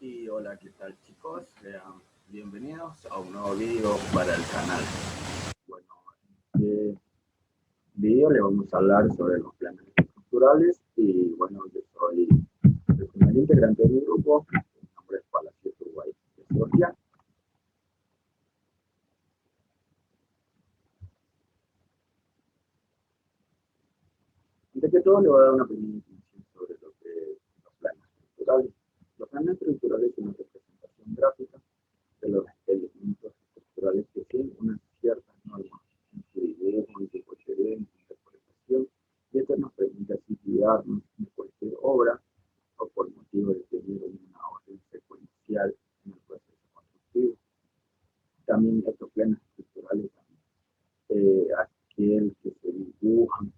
Y hola, ¿qué tal chicos? Sean bienvenidos a un nuevo video para el canal. Bueno, en este video le vamos a hablar sobre los planes estructurales y bueno, yo soy el primer integrante de mi grupo, mi nombre es Palacio Uruguay de Sofía. Antes que todo le voy a dar una pequeña definición sobre lo que los planes estructurales. Los planes estructurales son una representación gráfica de los elementos estructurales que tienen unas ciertas normas en su dibujo, en su coherencia, en su interpretación, y esto nos permite así guiarnos en cualquier obra o por motivo de tener una orden secuencial en el proceso constructivo. También estos planos estructurales, aquel que se dibujan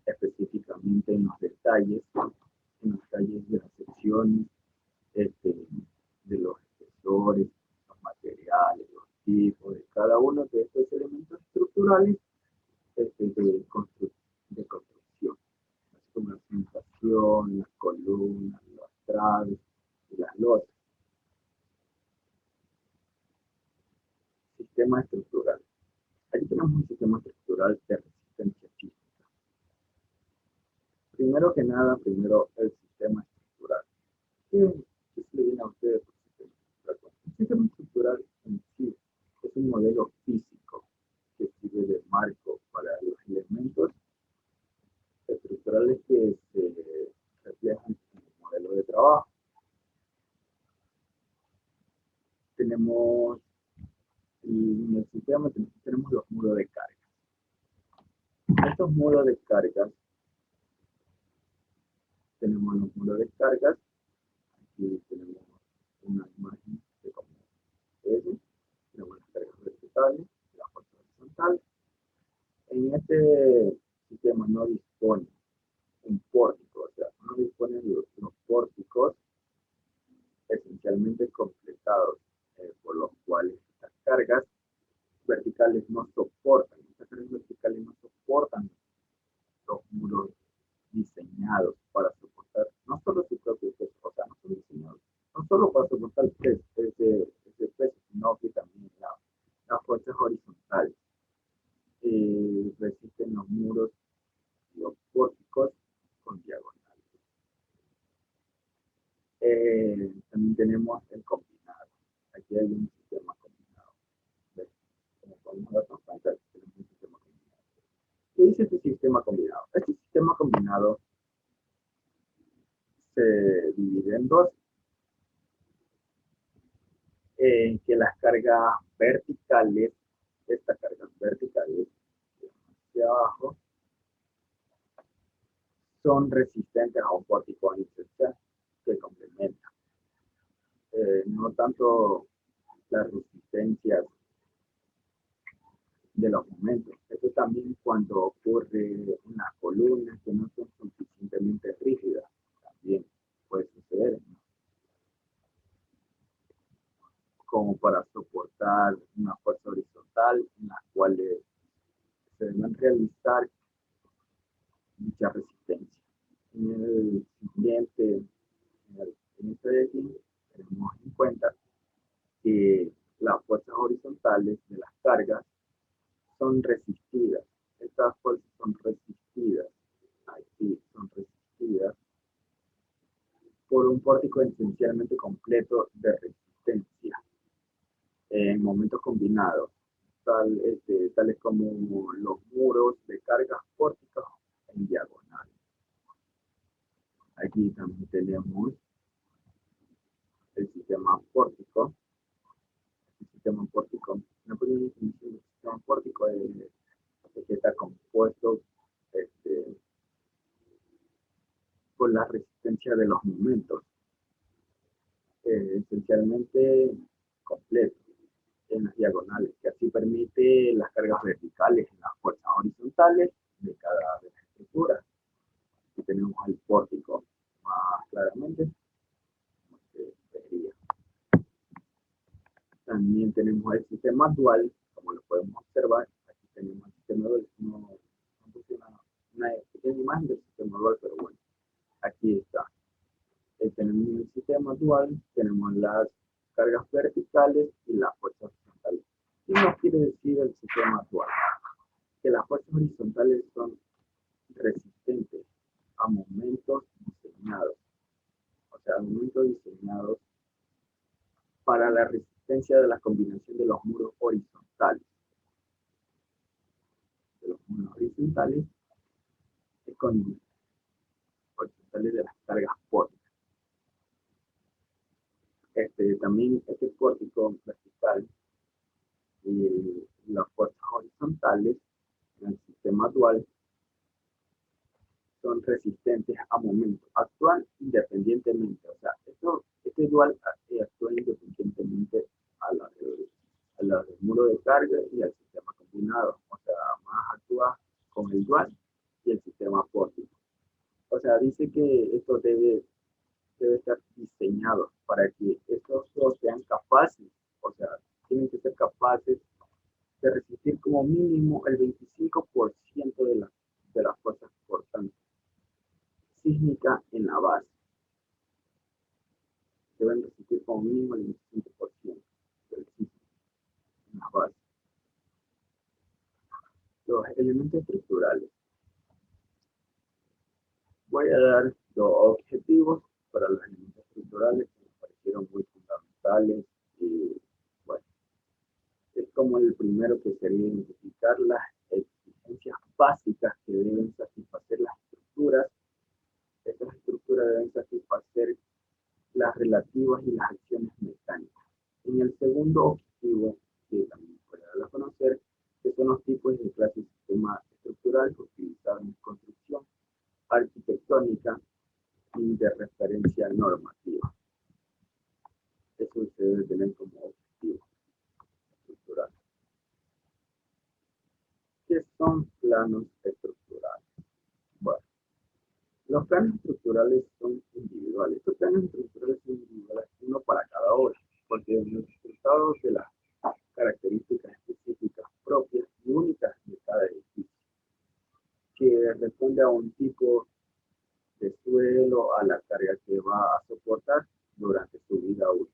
específicamente en los detalles de las secciones, de los espesores, los materiales, los tipos de cada uno de estos elementos estructurales de construcción, así como la cimentación, las columnas, los traves y las losas. Sistema estructural. Aquí tenemos un sistema estructural de resistencia física. Primero que nada, primero el sistema estructural. ¿Qué se le viene a ustedes por sistema estructural? El sistema estructural en sí es un modelo físico que sirve de marco para los elementos estructurales que se reflejan en el modelo de trabajo. Tenemos en el sistema tenemos los muros de carga. Estos muros de cargas, tenemos los muros de cargas, aquí tenemos una imagen de cómo es eso, tenemos las cargas verticales, las fuerzas horizontales. En este sistema no dispone un pórtico, o sea, no dispone de los pórticos esencialmente completados, por los cuales estas cargas verticales no soportan, los muros diseñados para soportar no solo su propio peso, o sea, no son diseñados, no solo para soportar ese peso, sino que también las fuerzas horizontales. Resisten los muros y los pórticos con diagonales. También tenemos el combinado. Aquí hay un sistema combinado. ¿Ves? Como podemos darnos cuenta, tenemos un sistema combinado. ¿Qué dice este sistema combinado? Este sistema combinado se divide en dos, en que las cargas verticales, estas cargas verticales hacia abajo, son resistentes a un pórtico inercial que complementa. No tanto las resistencias de los momentos. Eso también cuando ocurre unas columnas que no son suficientemente rígidas, también puede suceder, ¿no? Como para soportar una fuerza horizontal en las cuales se deben realizar mucha resistencia. En el siguiente, en este de aquí, tenemos en cuenta que las fuerzas horizontales de las cargas son resistidas. Estas fuerzas son resistidas, aquí son resistidas por un pórtico esencialmente completo de resistencia en momentos combinados, tales como los muros de cargas pórticas en diagonal. Aquí también tenemos el sistema pórtico. El sistema pórtico, una pequeña definición del sistema pórtico es que está compuesto por la resistencia de los momentos, esencialmente completo en las diagonales, que así permite las cargas verticales en las fuerzas horizontales de cada de las estructuras. Aquí tenemos el pórtico más claramente, como se vería. También tenemos el sistema dual, como lo podemos observar. Aquí tenemos el sistema dual, no funciona una pequeña imagen del sistema dual, pero bueno, aquí está. tenemos el sistema dual, tenemos las cargas verticales y las fuerzas horizontales. ¿Qué nos quiere decir el sistema dual? Que las fuerzas horizontales son resistentes a momentos diseñados, o sea, momentos diseñados para la resistencia de la combinación de los muros horizontales. De los muros horizontales con horizontales de las cargas pórticas. También este pórtico vertical y las fuerzas horizontales en el sistema dual son resistentes a momentos, actúan independientemente, o sea, este dual actúa independientemente a la del muro de carga y al sistema combinado, o sea, más actúa con el dual y el sistema pórtico. O sea, dice que esto debe estar diseñado para que estos dos sean capaces, o sea, tienen que ser capaces de resistir como mínimo el 25% de las fuerzas cortantes sísmica en la base. Deben resistir como mínimo el 25% del sismo en la base. Los elementos estructurales. Voy a dar dos objetivos para los elementos estructurales que me parecieron muy fundamentales y bueno, es como el primero que sería identificar las exigencias básicas que deben satisfacer las estructuras. Estas estructuras deben satisfacer las relativas y las acciones mecánicas. En el segundo objetivo, que también puede dar a conocer, que son los tipos de clase de sistema estructural utilizados en construcción arquitectónica y de referencia normativa. Eso se debe tener como objetivo estructural. ¿Qué son planos estructurales? Bueno, los planos estructurales son individuales. Estos planos estructurales son individuales, uno para cada obra, porque los resultados de las características específicas propias y únicas de cada edificio, que responde a un tipo de suelo, a la carga que va a soportar durante su vida útil.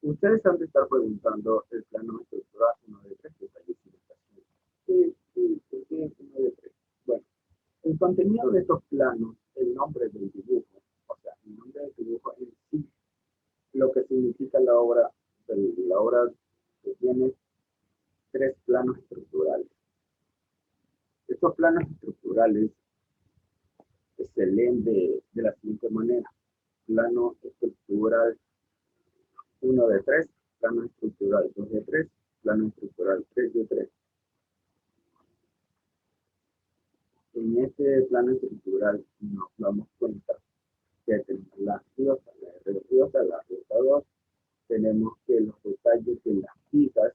Ustedes han de estar preguntando el plano estructural 1 de 3, detalles y limitaciones. ¿Por qué es 1 de 3? Bueno, el contenido de estos planos, el nombre del dibujo, o sea, el nombre del dibujo en sí, lo que significa la obra que tiene 3 planos estructurales. Estos planos estructurales se leen de la siguiente manera: plano estructural 1 de 3, plano estructural 2 de 3, plano estructural 3 de 3. En este plano estructural nos damos cuenta que tenemos la riota, la R2, la ruta 2, tenemos que los detalles de las vigas,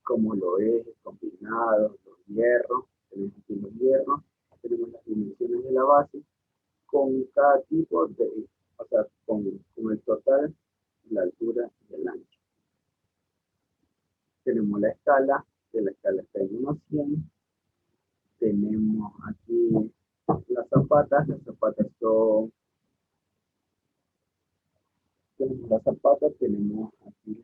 como los ejes combinados, los hierros, tenemos aquí los hierros, tenemos las dimensiones de la base, con cada tipo de, o sea, con el total, la altura y el ancho. Tenemos la escala, que la escala está en 1:100. Tenemos aquí las zapatas son, tenemos las zapatas, tenemos aquí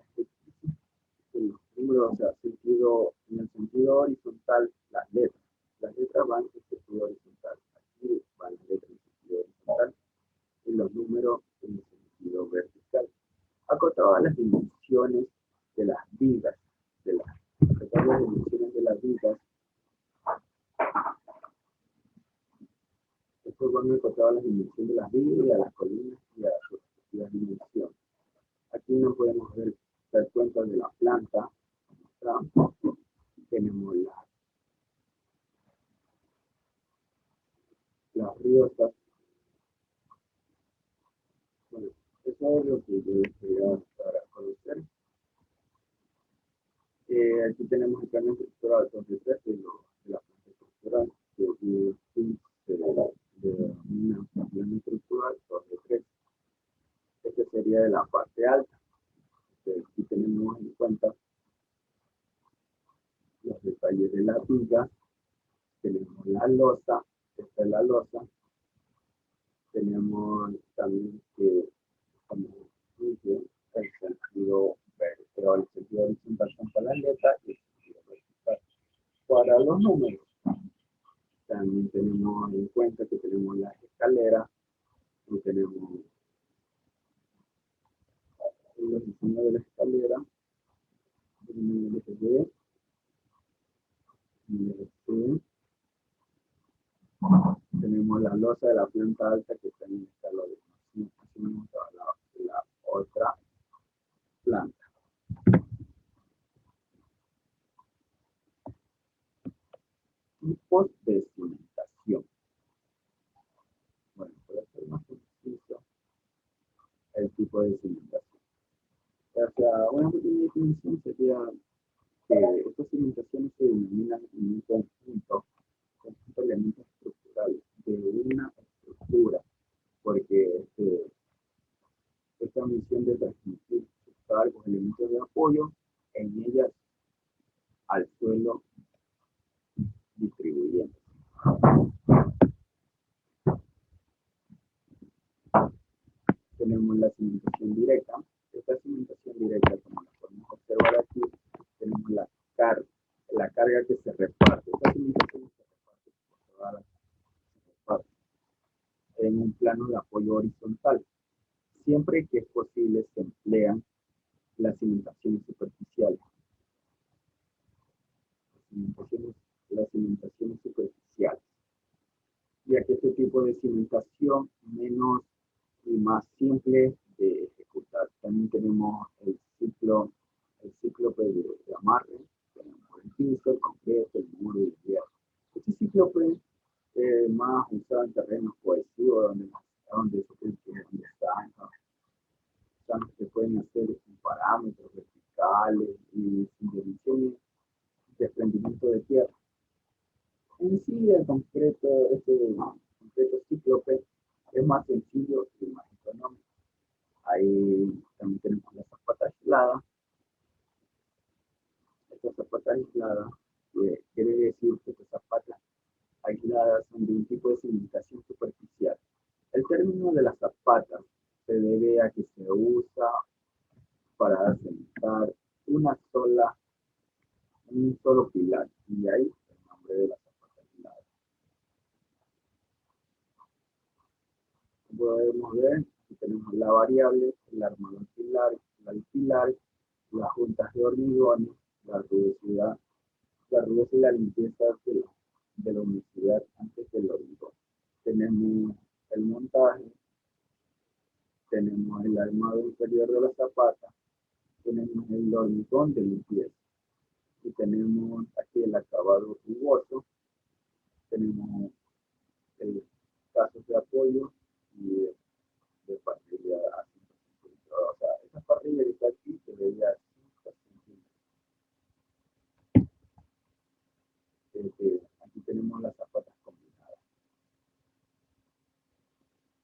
los números, o sea, en el sentido horizontal, las letras. Las letras van en sentido horizontal. Aquí van las letras en sentido horizontal y los números en sentido vertical. Acotadas las dimensiones de las vigas, Después van acotadas las dimensiones de las vigas y a las columnas y a sus respectivas dimensiones. Aquí nos podemos dar cuenta de la planta. Tenemos las riotas. Bueno, eso es lo que yo quería para conocer. Aquí tenemos el plano estructural 2 de 3 de la planta estructural, que de una plano estructural 2 de 3. Este sería de la parte alta. Aquí tenemos en cuenta los detalles de la viga, tenemos la losa, esta es la losa, tenemos también que, como dije, el sentido vertical, el sentido horizontal son para las letras y el sentido vertical para los números. También tenemos en cuenta que tenemos las escaleras y tenemos el diseño de la escalera, tenemos el B, el C, tenemos la losa de la planta alta que también está lo mismo, tenemos la otra planta. Tipos de cimentación. Bueno, para hacer más preciso, el tipo de cimentación. O sea, una pequeña definición sería que estas cimentaciones se denominan en un conjunto de elementos estructurales de una estructura, porque esta misión de transmitir sus cargos, elementos de apoyo en ellas al suelo distribuyendo. Tenemos la cimentación directa. Esta cimentación directa, como la podemos observar aquí, tenemos la carga que se reparte. Esta cimentación se reparte por todas las partes en un plano de apoyo horizontal. Siempre que es posible se emplean las cimentaciones superficiales. Las cimentaciones superficiales. Ya que este tipo de cimentación menos y más simple de ejecutar. También tenemos el ciclo de amarre, tenemos el piso, el concreto, el muro y el hierro. Este ciclo fue más usado en terrenos cohesivos, donde se pueden hacer parámetros verticales y sin dimensiones de desprendimiento de tierra. En sí, el concreto cíclope es más sencillo y más económico. Ahí también tenemos las zapatas aisladas. Estas zapatas aisladas quiere decir que estas zapatas aisladas son de un tipo de cimentación superficial. El término de las zapatas se debe a que se usa para cimentar un solo pilar, y ahí el nombre de las zapatas aisladas. Como podemos ver, aquí tenemos la variable, el armado pilar, las juntas de hormigones, la rugosidad y la limpieza de la unicidad antes del hormigón. Tenemos el montaje, tenemos el armado inferior de la zapata, tenemos el hormigón de limpieza y tenemos aquí el acabado rugoso, tenemos el casos de apoyo y de parrilla a 5 centímetros. O sea, esa parrilla que está aquí se veía a 5 centímetros. Aquí tenemos las zapatas combinadas.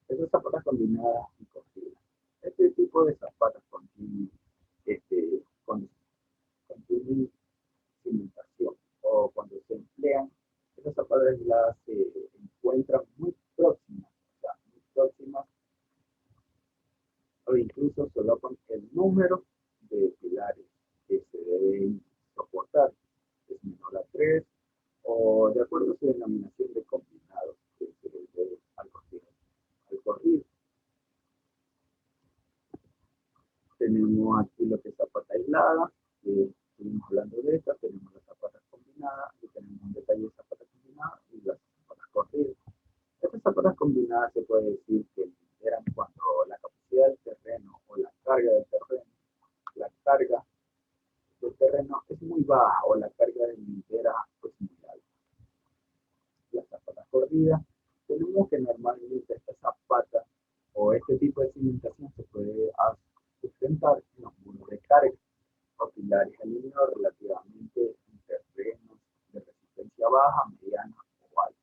Esas zapatas combinadas y cosidas. Este tipo de zapatas contienen cimentación, o cuando se emplean, esas zapatas aisladas se encuentran muy próximas, o sea, muy próximas, o incluso solapan el número de pilares que se deben soportar, es menor a 3, o de acuerdo a su denominación de combinados que se debe al corrido. Tenemos aquí lo que es zapata aislada, estuvimos hablando de esta, tenemos las zapatas combinadas, y tenemos un detalle de zapatas combinadas y las zapatas corridas. Estas zapatas combinadas se puede decir que eran cuando la capacidad del terreno o la carga del terreno es muy baja o la carga de lidera es muy alta. Las zapatas corridas, tenemos que normalmente estas zapatas o este tipo de cimentación se puede sustentar en los muros de carga o pilares alineados relativamente en terrenos de resistencia baja, mediana o alta.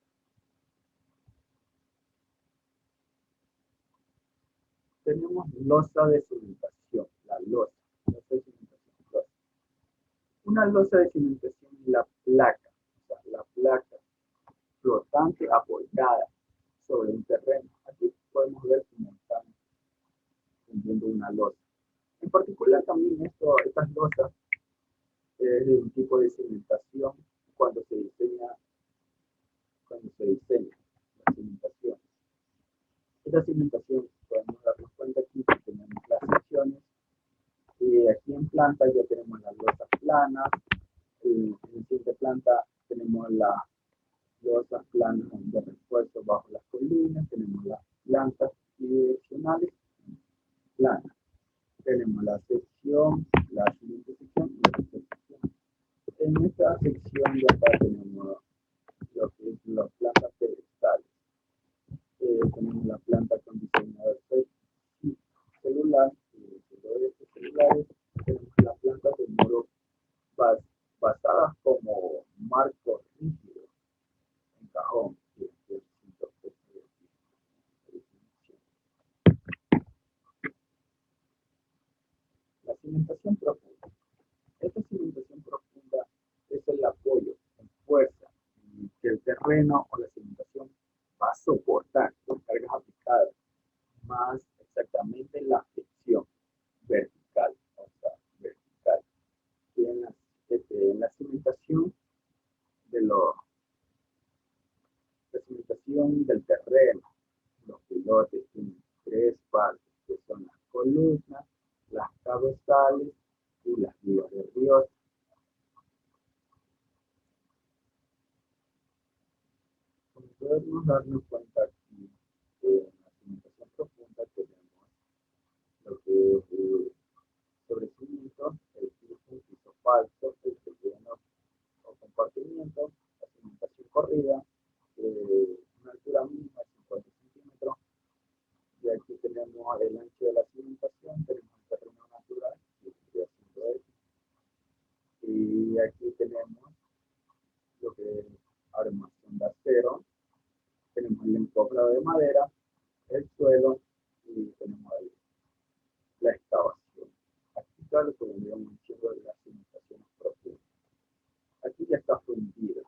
Tenemos losa de cimentación, la losa de cimentación. Una losa de cimentación es la placa, o sea, la placa flotante apoyada sobre un terreno. Aquí podemos ver cómo están tendiendo una losa. En particular también estas losas es de un tipo de cimentación cuando se diseña la cimentación. Esta cimentación podemos darnos cuenta aquí que tenemos las secciones y aquí en planta ya tenemos las losas planas. En la siguiente planta tenemos las losas planas de refuerzo bajo las columnas, tenemos las plantas bidireccionales planas. Tenemos la sección, la siguiente sección y la tercera sección. En esta sección de acá tenemos lo que es las plantas pedestales. Tenemos la planta con diseñador celular, celulares, tenemos las plantas de muro basadas como marco rígido en cajón. La cimentación profunda. Esta cimentación profunda es el apoyo en fuerza que el terreno o la cimentación va a soportar con cargas aplicadas, más exactamente la fricción vertical, o sea, vertical. Y en la cimentación la cimentación del terreno, los pilotes tienen tres partes, que son las columnas, las cabezales y las vigas de Dios. Podemos darnos cuenta aquí que en la cimentación profunda tenemos lo que es el sobrecimiento, el piso falso, el relleno o compartimiento, la cimentación corrida, una altura mínima de 50 centímetros, y aquí tenemos el ancho de la cimentación, tenemos el terreno natural, que vendría siendo este, y aquí tenemos lo que es armación de acero, tenemos el encofrado de madera, el suelo y tenemos ahí la excavación. Aquí está lo que vendríamos diciendo de las cimentaciones profundas. Aquí ya está fundida.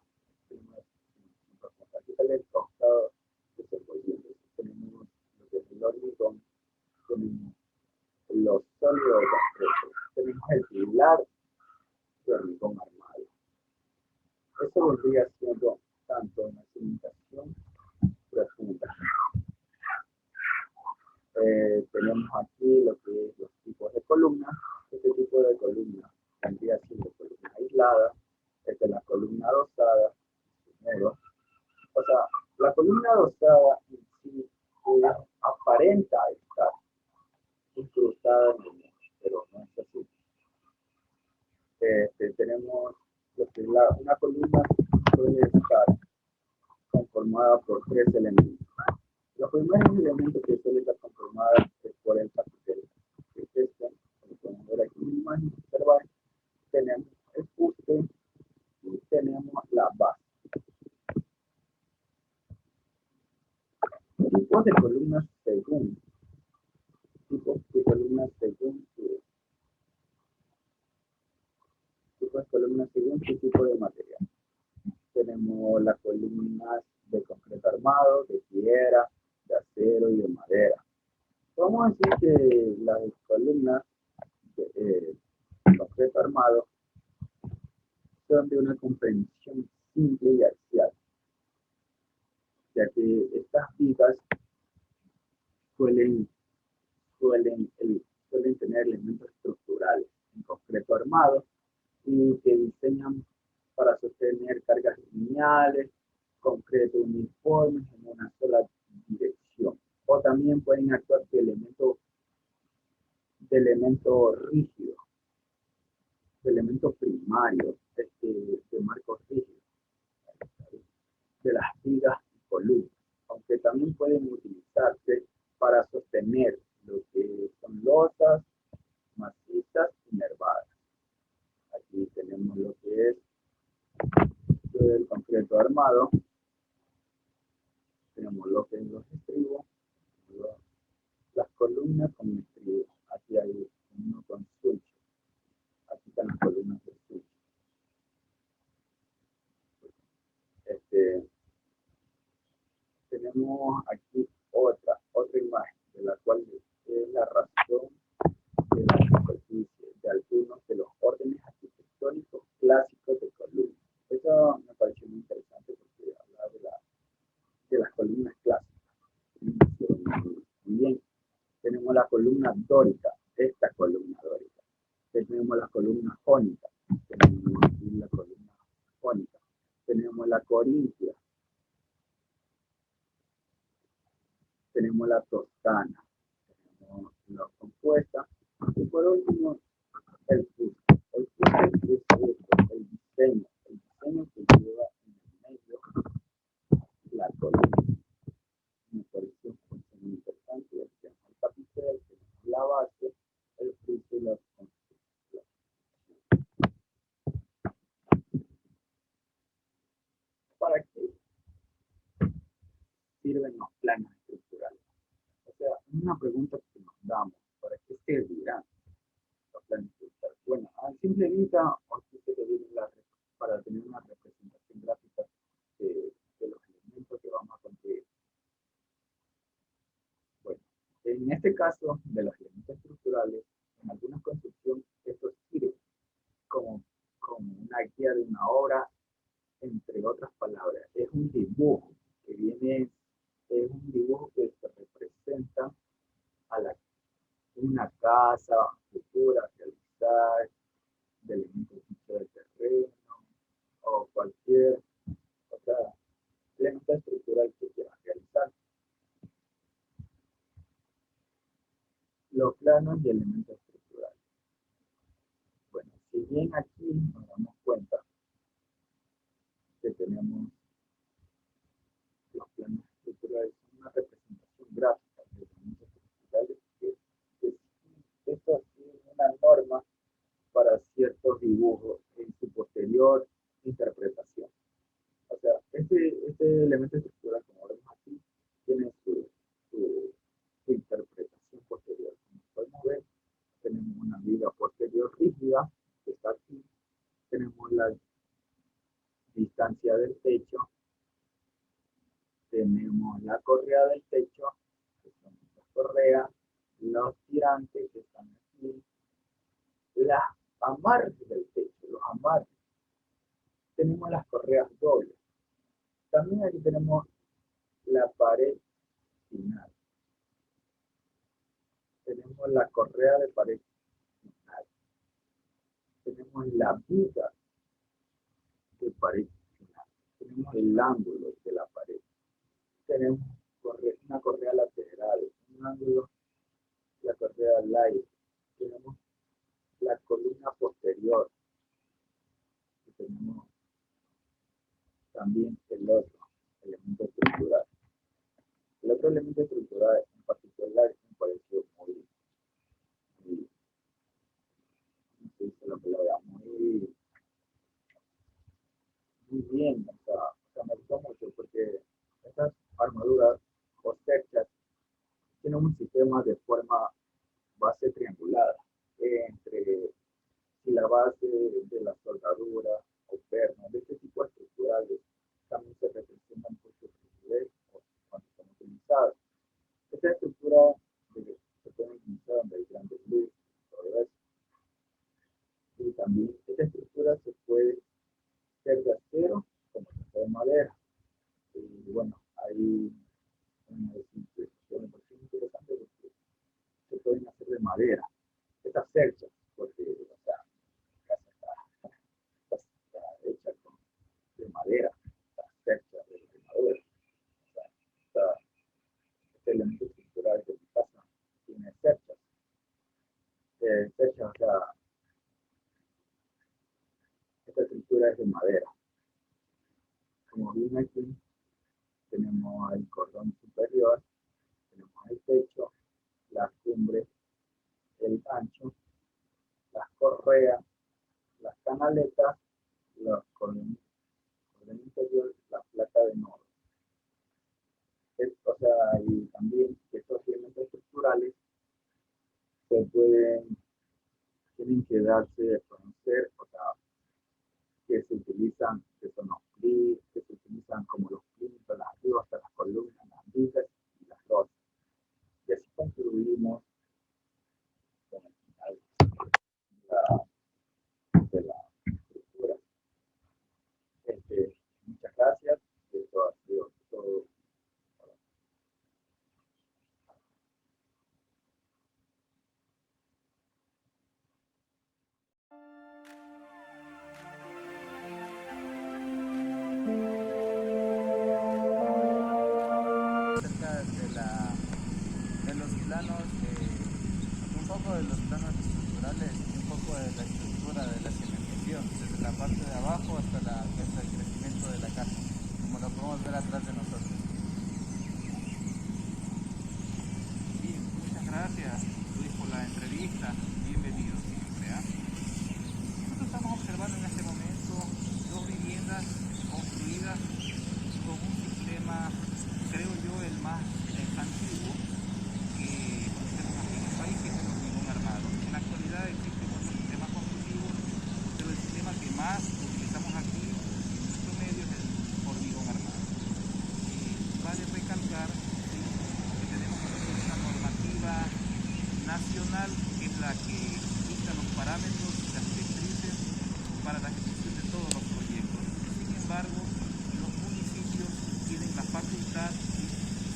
Aquí está el encofrado desenvolviendo. Tenemos lo que es el hormigón, tenemos los sólidos de concreto, tenemos el pilar de hormigón armado. Eso vendría siendo tanto en la cimentación profunda. Tenemos aquí lo que es los tipos de columnas. Este tipo de columna tendría siendo columna aislada, esta es la columna adosada, primero. O sea, la columna adosada en sí aparenta estar incrustada en el muro, pero no es así. Tenemos lo que es una columna puede estar conformada por tres elementos. Los primeros elementos que suele estar conformada es por el capitel. Como podemos ver aquí en la imagen, observar, tenemos el fuste y tenemos la base. Tipos de columnas según tipos de columnas según su tipo de material. Tenemos las columnas de concreto armado, de piedra, de acero y de madera. Vamos a decir que las columnas de concreto armado son de una comprensión simple y axial, ya que estas vigas suelen tener elementos estructurales en concreto armado y que diseñan para sostener cargas lineales, concreto uniformes en una sola dirección. O también pueden actuar de elemento rígido, de elemento primario, de marcos rígidos, de las vigas y columnas, aunque también pueden utilizarse para sostener lo que son losas, macizas y nervadas. Aquí tenemos lo que es el concreto armado, tenemos lo que es los estribos, las columnas con estribos. Aquí hay uno con switch, aquí están las columnas de switch. tenemos la columna dórica, esta columna dórica. Tenemos la columna jónica, tenemos aquí la columna jónica. Tenemos la corintia, tenemos la toscana, tenemos la compuesta, y por último, el fuste. El fuste es esto, el diseño que lleva en el medio la columna. Me pareció muy importante. Tenemos el capitel, tenemos la base, el fuste y la construcción. ¿Para qué sirven los planos estructurales? O sea, una pregunta que nos damos, ¿para qué servirán los planos estructurales? Bueno, a simple vista, para tener una representación gráfica de los elementos que vamos a construir. Bueno, en este caso de los elementos estructurales, en alguna construcción, esto sirve como una guía de una obra, entre otras palabras. Es un dibujo que viene, es un dibujo que se representa a una casa futura a realizar, de elementos de terreno o cualquier otra elemento estructural que quieran realizar. Los planos y elementos estructurales. Bueno, si bien aquí nos damos cuenta que tenemos los planos estructurales, una representación gráfica de elementos estructurales, esto es una norma para ciertos dibujos en su posterior interpretación. O sea, este elemento estructural, como vemos aquí, tiene su interpretación posterior. Como podemos ver, tenemos una viga posterior rígida, que está aquí. Tenemos la distancia del techo. Tenemos la correa del techo, que son las correas, los tirantes que están aquí, las amarres del techo, los amarres. Tenemos las correas dobles. También aquí tenemos la pared final. Tenemos la correa de pared final. Tenemos la viga de pared final. Tenemos el ángulo de la pared. Tenemos una correa lateral, un ángulo, la correa al aire. Tenemos la columna posterior. Y tenemos también el otro elemento estructural. El otro elemento estructural en particular me pareció muy no sé si la palabra, muy bien, o sea, me gustó mucho porque estas armaduras o cerchas tienen un sistema de forma base triangulada entre si la base de la soldadura o perno, de este tipo de estructurales también se representan por su rigidez o cuando son utilizadas. Esta estructura se puede utilizar donde hay grandes luces, todo eso. Y también esta estructura se puede ser de acero como de madera. Y bueno, hay una descripción interesante porque se pueden hacer de madera. Estas cerchas, porque o sea, la casa está hecha de madera, está cercha de madera. O sea, este elemento estructural de mi casa tiene cerchas. Cerchas, o sea, esta estructura es de madera. Como bien aquí, tenemos el cordón superior, tenemos el techo, las cumbres, el gancho, las correas, las canaletas, los cordón interior, la placa de nodo. O sea, y también estos elementos estructurales tienen que darse a conocer, o sea, que se utilizan, que son los clips, que se utilizan como los clips, las ribas, las columnas, las vigas y las rosas. Y así concluimos con el final de la estructura. Muchas gracias. Esto ha sido todo. de los planos, un poco de los planos estructurales y un poco de la estructura de la cimentación, desde la parte de abajo hasta el crecimiento de la casa, como lo podemos ver atrás de nosotros. Bien, muchas gracias Luis por la entrevista, bienvenido siempre. Nosotros estamos observando en este momento dos viviendas construidas con un sistema, creo yo, el más antiguo que conocemos aquí en el país, que es el hormigón armado. En la actualidad existen otros sistemas constructivos, pero el sistema que más utilizamos aquí en nuestro medio es el hormigón armado. Vale recalcar, ¿sí?, que tenemos nosotros una normativa nacional que es la que dicta los parámetros y las directrices para la ejecución de todos los proyectos. Sin embargo, los municipios tienen la facultad,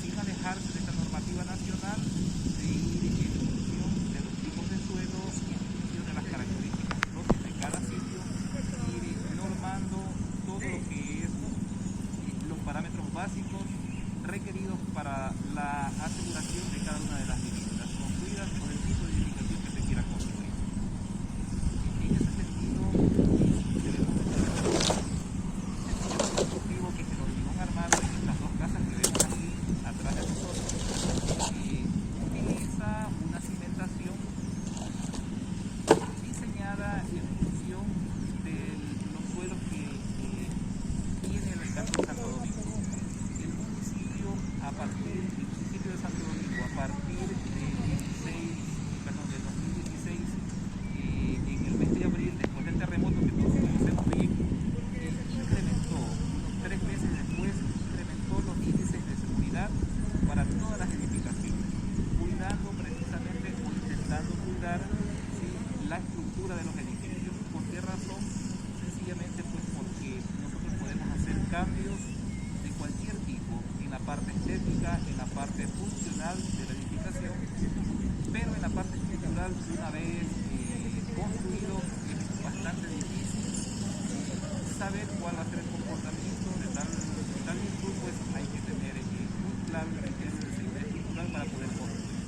sin alejarse de esta normativa nacional, de ir en función de los tipos de suelo y en función de las características propias de cada sitio, ir normando todo lo que es los parámetros básicos requeridos para la aseguración de cada una de las viviendas construidas por el tipo de edificación que se quiera construir. En ese sentido, debemos constructivo que es el hormigón armado en estas dos casas que vemos aquí atrás de nosotros, utiliza una cimentación diseñada en función de los suelos que tiene el Cantón Santo Domingo. El municipio de Santo Domingo, a partir del 2016, en el mes de abril, después del terremoto que todos conocemos bien, incrementó, unos 3 meses después, incrementó los índices de seguridad para todas las edificaciones, cuidando precisamente o intentando cuidar, ¿sí?, la estructura de los edificios. ¿Por qué razón? Sencillamente pues porque nosotros podemos hacer cambios de cualquier tipo en la parte estética, en la parte funcional de la edificación, pero en la parte estructural, una vez construido, es bastante difícil saber cuál va a ser el comportamiento de tal virtud, pues hay que tener muy claro el criterio de seguridad estructural para poder construir.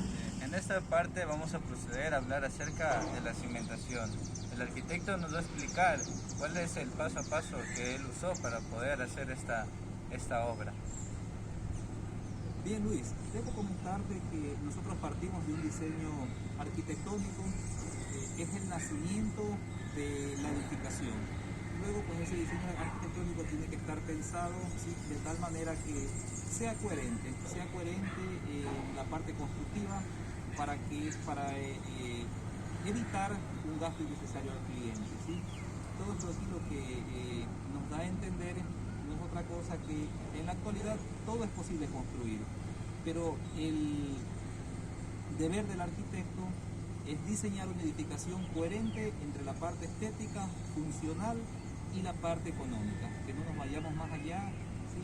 En esta parte vamos a proceder a hablar acerca de la cimentación. El arquitecto nos va a explicar cuál es el paso a paso que él usó para poder hacer esta obra. Bien, Luis, debo comentarte que nosotros partimos de un diseño arquitectónico, es el nacimiento de la edificación. Luego, pues ese diseño arquitectónico tiene que estar pensado, ¿sí?, de tal manera que sea coherente en la parte constructiva para evitar un gasto innecesario al cliente, ¿sí? Todo esto aquí lo que nos da a entender no es otra cosa que en la actualidad todo es posible construir, pero el deber del arquitecto es diseñar una edificación coherente entre la parte estética, funcional y la parte económica, que no nos vayamos más allá, ¿sí?,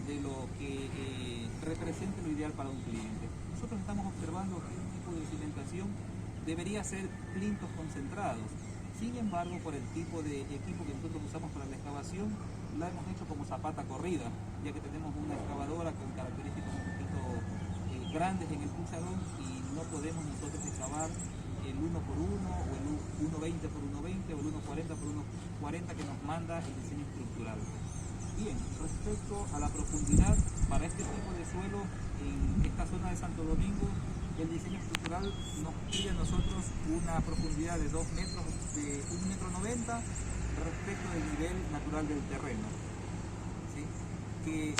de lo que represente lo ideal para un cliente. Nosotros estamos observando que un tipo de cimentación debería ser plintos concentrados. Sin embargo, por el tipo de equipo que nosotros usamos para la excavación, la hemos hecho como zapata corrida, ya que tenemos una excavadora con características un poquito grandes en el cucharón y no podemos nosotros excavar el 1 por 1 o el 1,20 por 1,20 o el 1,40 por 1,40 que nos manda el diseño estructural. Bien, respecto a la profundidad, para este tipo de suelo en esta zona de Santo Domingo, el diseño estructural nos pide a nosotros una profundidad de 2 metros, de 1,90 m respecto del nivel natural del terreno, ¿sí?, que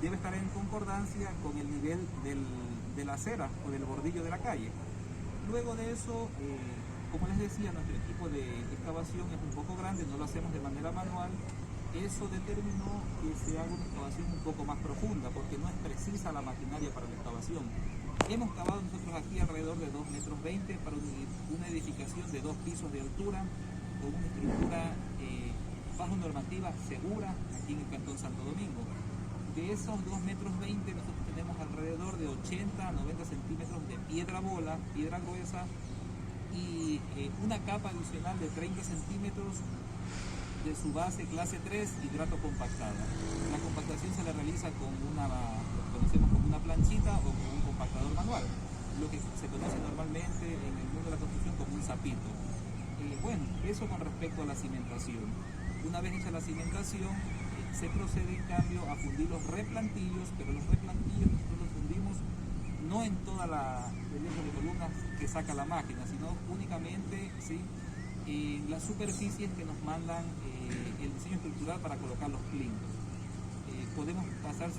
debe estar en concordancia con el nivel de la acera o del bordillo de la calle. Luego de eso, como les decía, nuestro equipo de excavación es un poco grande, no lo hacemos de manera manual. Eso determinó que se haga una excavación un poco más profunda, porque no es precisa la maquinaria para la excavación. Hemos cavado nosotros aquí alrededor de 2,20 metros para una edificación de 2 pisos de altura, con una estructura bajo normativa segura aquí en el Cantón Santo Domingo. De esos 2,20 metros nosotros tenemos alrededor de 80 a 90 centímetros de piedra bola, piedra gruesa, y una capa adicional de 30 centímetros de su base clase 3 hidrato compactada. La compactación se la realiza con lo que conocemos como una planchita o con un compactador manual. lo que se conoce normalmente en el mundo de la construcción como un sapito. Bueno, eso con respecto a la cimentación. Una vez hecha la cimentación, se procede en cambio a fundir los replantillos, pero los replantillos nosotros los fundimos no en toda la eje de columnas que saca la máquina, sino únicamente, ¿sí?, en las superficies que nos mandan el diseño estructural para colocar los plintos. Podemos pasar,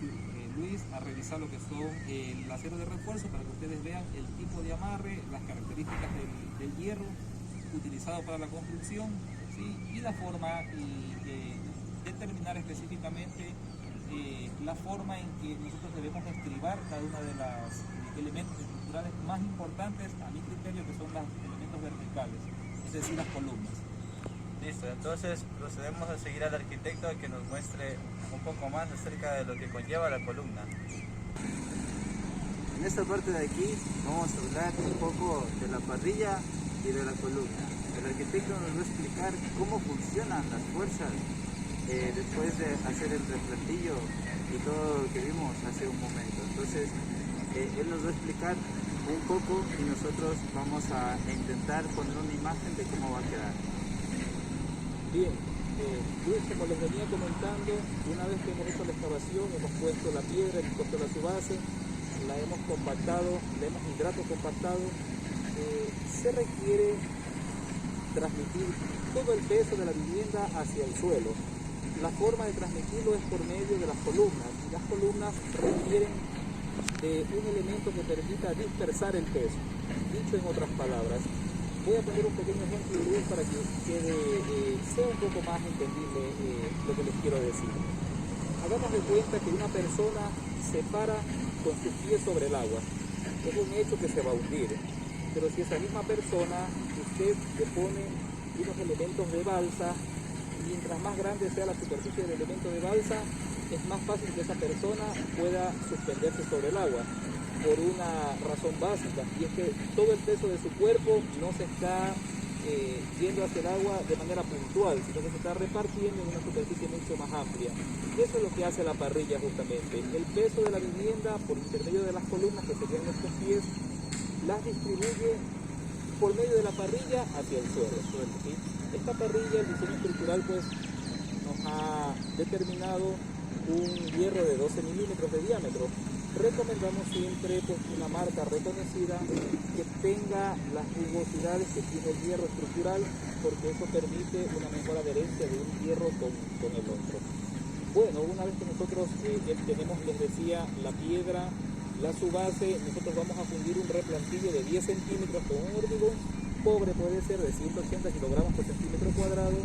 Luis, a revisar lo que son el acero de refuerzo para que ustedes vean el tipo de amarre, las características del hierro utilizado para la construcción, ¿sí?, y la forma, y determinar específicamente la forma en que nosotros debemos estribar cada uno de los elementos estructurales más importantes, a mi criterio, que son los elementos verticales, es decir, las columnas. Listo, entonces procedemos a seguir al arquitecto a que nos muestre un poco más acerca de lo que conlleva la columna. En esta parte de aquí vamos a hablar un poco de la parrilla y de la columna. El arquitecto nos va a explicar cómo funcionan las fuerzas después de hacer el replantillo y todo lo que vimos hace un momento. Entonces, él nos va a explicar un poco y nosotros vamos a intentar poner una imagen de cómo va a quedar. Bien, Luis, como les venía comentando, una vez que hemos hecho la excavación, hemos puesto la piedra, hemos puesto la subase, la hemos compactado, la hemos hidrato compactado, se requiere transmitir todo el peso de la vivienda hacia el suelo. La forma de transmitirlo es por medio de las columnas, y las columnas requieren de un elemento que permita dispersar el peso. Dicho en otras palabras, voy a poner un pequeño ejemplo, Luis, para que sea un poco más entendible lo que les quiero decir. Hagamos de cuenta que una persona se para con sus pies sobre el agua. Es un hecho que se va a hundir. Pero si esa misma persona, usted le pone unos elementos de balsa, mientras más grande sea la superficie del elemento de balsa, es más fácil que esa persona pueda suspenderse sobre el agua, por una razón básica, y es que todo el peso de su cuerpo no se está yendo hacia el agua de manera puntual, sino que se está repartiendo en una superficie mucho más amplia. Eso es lo que hace la parrilla justamente. El peso de la vivienda, por intermedio de las columnas que serían nuestros pies, las distribuye por medio de la parrilla hacia el suelo. ¿Sí? Esta parrilla, el diseño estructural, pues nos ha determinado un hierro de 12 milímetros de diámetro. Recomendamos siempre pues, una marca reconocida que tenga las rugosidades que tiene el hierro estructural, porque eso permite una mejor adherencia de un hierro con el otro. Bueno, una vez que nosotros tenemos, les decía, la piedra, la subase, nosotros vamos a fundir un replantillo de 10 centímetros con un hormigón pobre, puede ser de 180 kilogramos por centímetro cuadrado,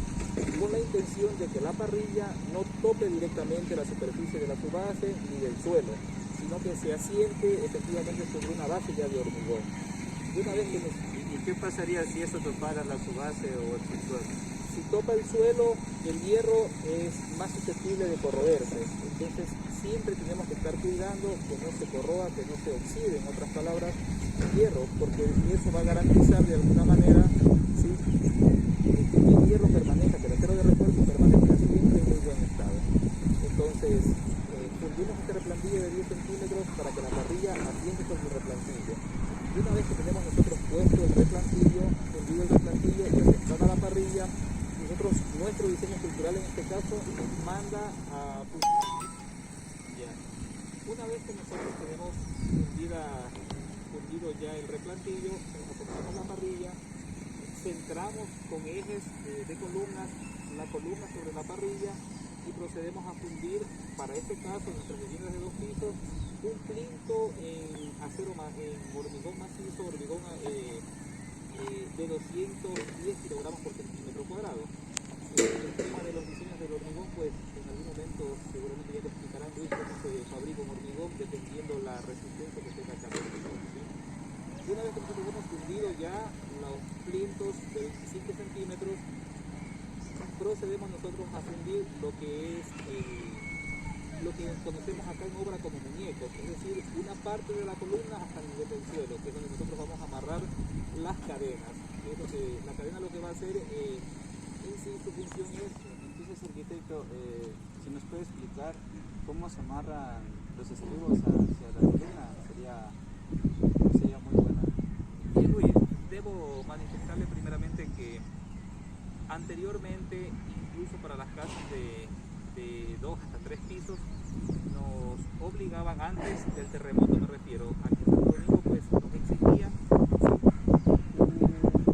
con la intención de que la parrilla no tope directamente la superficie de la subase ni del suelo, sino que se asiente efectivamente sobre una base ya de hormigón. Y una vez que ¿Y qué pasaría si esto topara la subase o el subsuelo? si topa el suelo, el hierro es más susceptible de corroerse. Entonces siempre tenemos que estar cuidando que no se corroa, que no se oxide, en otras palabras, el hierro, porque eso va a garantizar de alguna manera, ¿sí?, que el hierro permanezca, que el acero de refuerzo permanezca siempre en muy buen estado. Entonces, fundimos este replantillo de 10 centímetros para que la parrilla asiente sobre el replantillo. Y una vez que tenemos nosotros puesto el replantillo, fundido el replantillo y asentada la parrilla, nosotros, nuestro diseño estructural en este caso, nos manda a fundir. Ya. Una vez que nosotros tenemos fundido ya el replantillo, acomodamos la parrilla, centramos con ejes de columnas la columna sobre la parrilla y procedemos a fundir, para este caso, nuestras viviendas de 2 pisos, un plinto en hormigón macizo, hormigón de 210 kilogramos por centímetro cuadrado. El tema de los diseños del hormigón, pues en algún momento seguramente ya te explicarán, Luis, cómo se fabrica un hormigón dependiendo la resistencia que tenga cada hormigón, ¿sí? Y una vez que nosotros hemos fundido ya los plintos de 25 centímetros, procedemos nosotros a fundir lo que es lo que conocemos acá en obra como muñecos, es decir, una parte de la columna hasta el nivel del suelo, que es donde nosotros vamos a amarrar las cadenas. La cadena lo que va a hacer en sí, su función es... Entonces, arquitecto, si nos puede explicar cómo se amarran los estribos hacia la columna, sería muy bueno. manifestarle primeramente que anteriormente, incluso para las casas de 2 hasta 3 pisos, nos obligaban, antes del terremoto me refiero, aquí en Santo Domingo pues nos exigía un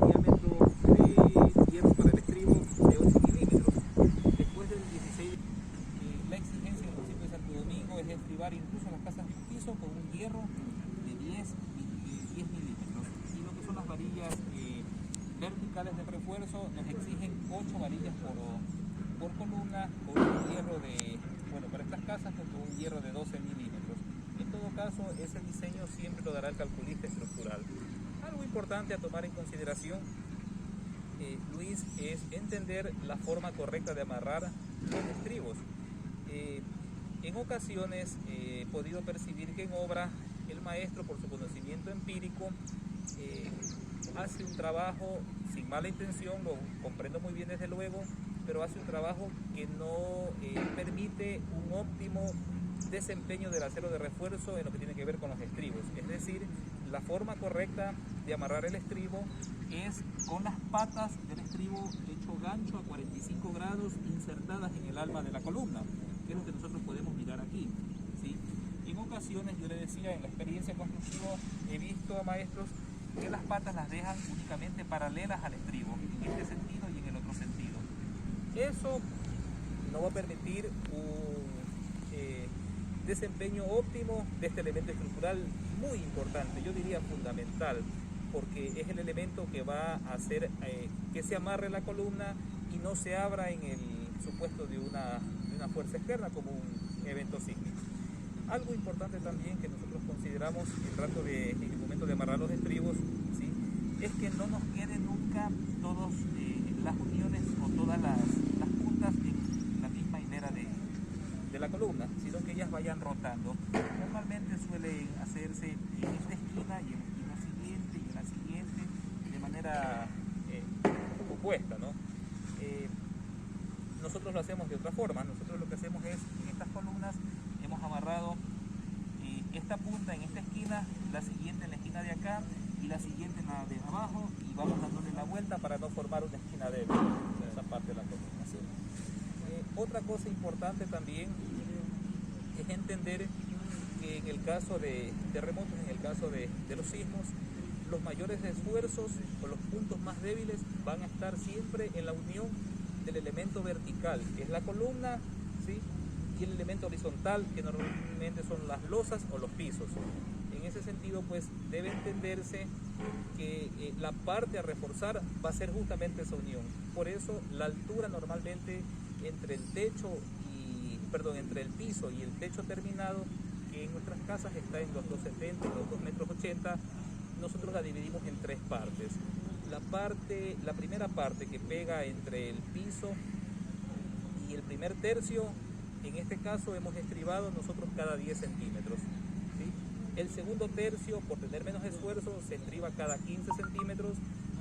diámetro de hierro para el estribo de 8 milímetros. Después del 16, la exigencia del municipio de Santo Domingo es estribar incluso las casas de un piso con un hierro de 10 milímetros. Y lo que son las varillas verticales de refuerzo nos exigen 8 varillas por columna, con un hierro de, bueno, para estas casas pues, con un hierro de 12 milímetros. En todo caso, ese diseño siempre lo dará el calculista estructural. Algo importante a tomar en consideración, Luis, es entender la forma correcta de amarrar los estribos. En ocasiones he podido percibir que en obra el maestro, por su conocimiento empírico, hace un trabajo sin mala intención, lo comprendo muy bien desde luego, pero hace un trabajo que no permite un óptimo desempeño del acero de refuerzo en lo que tiene que ver con los estribos. Es decir, la forma correcta de amarrar el estribo es con las patas del estribo hecho gancho a 45 grados insertadas en el alma de la columna, que es lo que nosotros podemos mirar aquí, ¿sí? En ocasiones, yo le decía, en la experiencia constructiva he visto a maestros que las patas las dejan únicamente paralelas al estribo, en este sentido y en el otro sentido. Eso no va a permitir un desempeño óptimo de este elemento estructural muy importante, yo diría fundamental, porque es el elemento que va a hacer que se amarre la columna y no se abra en el supuesto de una fuerza externa como un evento sísmico. Algo importante también que nosotros consideramos en el momento de amarrar los estribos, ¿sí?, es que no nos queden nunca todas las uniones o todas las puntas en la misma hilera de la columna, sino que ellas vayan rotando. Normalmente suelen hacerse en esta esquina y en la siguiente y en la siguiente de manera opuesta, ¿no? Nosotros lo hacemos de otra forma. Nosotros lo que hacemos es, en estas columnas hemos amarrado esta punta en esta esquina, la siguiente en la esquina de acá y la siguiente en la de abajo, y vamos dándole la vuelta para no formar una esquina débil en esa parte de la columna, ¿sí? Otra cosa importante también es entender que en el caso de terremotos, en el caso de los sismos, los mayores esfuerzos o los puntos más débiles van a estar siempre en la unión del elemento vertical, que es la columna, ¿sí?, y el elemento horizontal, que normalmente son las losas o los pisos. En ese sentido, pues debe entenderse que la parte a reforzar va a ser justamente esa unión. Por eso la altura normalmente entre el entre el piso y el techo terminado, que en nuestras casas está en los 2,70 y los 2,80 metros, nosotros la dividimos en 3 partes. La primera parte que pega entre el piso y el primer tercio, en este caso hemos estribado nosotros cada 10 centímetros. ¿Sí? El segundo tercio, por tener menos esfuerzo, se estriba cada 15 centímetros,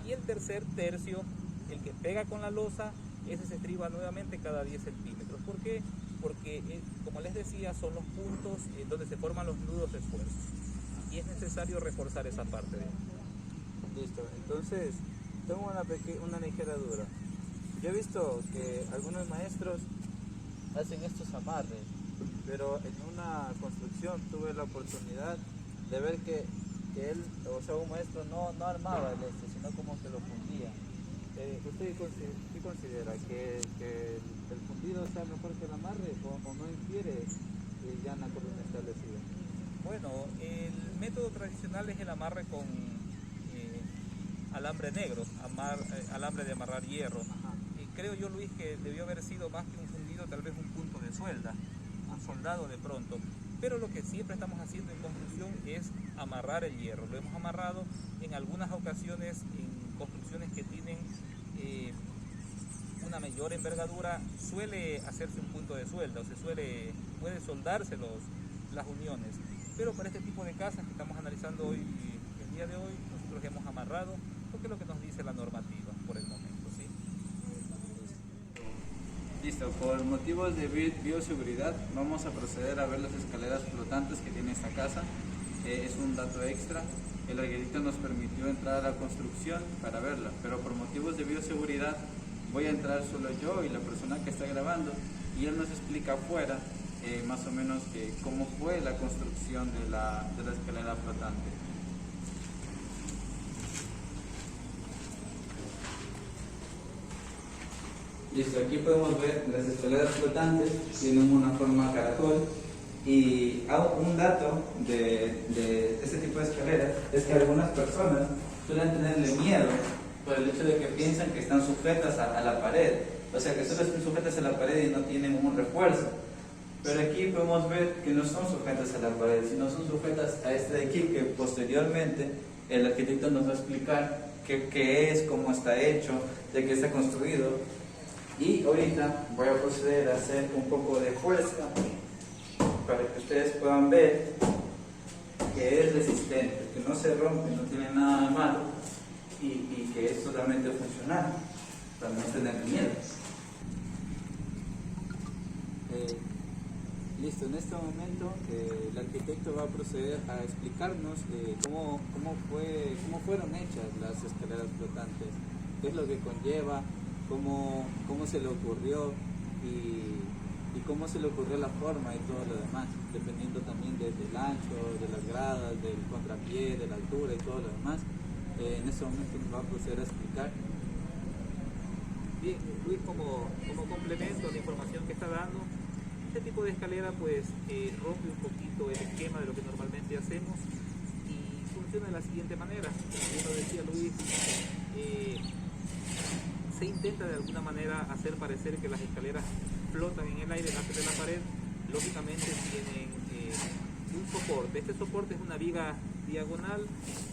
y el tercer tercio, el que pega con la losa, ese se estriba nuevamente cada 10 centímetros. ¿Por qué? Porque, como les decía, son los puntos donde se forman los nudos de esfuerzo, y es necesario reforzar esa parte. Listo, entonces tengo una ligera duda. Yo he visto que algunos maestros hacen estos amarres, pero en una construcción tuve la oportunidad de ver que él, o sea, un maestro no armaba sino como que lo fundía. ¿Usted qué considera? ¿Que el fundido sea mejor que el amarre, o no infiere ya en la columna establecida? Bueno, el método tradicional es el amarre con alambre negro, alambre de amarrar hierro. Creo yo, Luis, que debió haber sido más que un fundido, tal vez un punto de suelda, un soldado de pronto. Pero lo que siempre estamos haciendo en construcción es amarrar el hierro. Lo hemos amarrado en algunas ocasiones en construcciones que tienen una mayor envergadura, suele hacerse un punto de suelda, o puede soldarse las uniones. Pero para este tipo de casas que estamos analizando hoy, el día de hoy, nosotros hemos amarrado, porque es lo que nos dice la normativa por el momento, ¿sí? Listo, por motivos de bioseguridad vamos a proceder a ver las escaleras flotantes que tiene esta casa. Es un dato extra. el arquitecto nos permitió entrar a la construcción para verla, pero por motivos de bioseguridad voy a entrar solo yo y la persona que está grabando, y él nos explica afuera más o menos cómo fue la construcción de la escalera flotante. Listo, aquí podemos ver las escaleras flotantes, tienen una forma caracol, y un dato de este tipo de escaleras es que algunas personas suelen tenerle miedo por el hecho de que piensan que están sujetas a la pared, o sea que solo están sujetas a la pared y no tienen un refuerzo. Pero aquí podemos ver que no son sujetas a la pared, sino son sujetas a este de aquí, que posteriormente el arquitecto nos va a explicar qué es, cómo está hecho, de qué está construido. Y ahorita voy a proceder a hacer un poco de fuerza para que ustedes puedan ver que es resistente, que no se rompe, no tiene nada de malo y que es totalmente funcional, para no tener miedo. Listo, en este momento el arquitecto va a proceder a explicarnos cómo fueron hechas las escaleras flotantes, qué es lo que conlleva, cómo se le ocurrió y cómo se le ocurrió la forma y todo lo demás, dependiendo también del ancho, de las gradas, del contrapié, de la altura y todo lo demás. En este momento nos va a proceder a explicar. Bien, Luis, como complemento a la información que está dando, este tipo de escalera pues rompe un poquito el esquema de lo que normalmente hacemos y funciona de la siguiente manera. Como lo decía Luis, se intenta de alguna manera hacer parecer que las escaleras flotan en el aire antes de la pared. Lógicamente tienen un soporte. Este soporte es una viga diagonal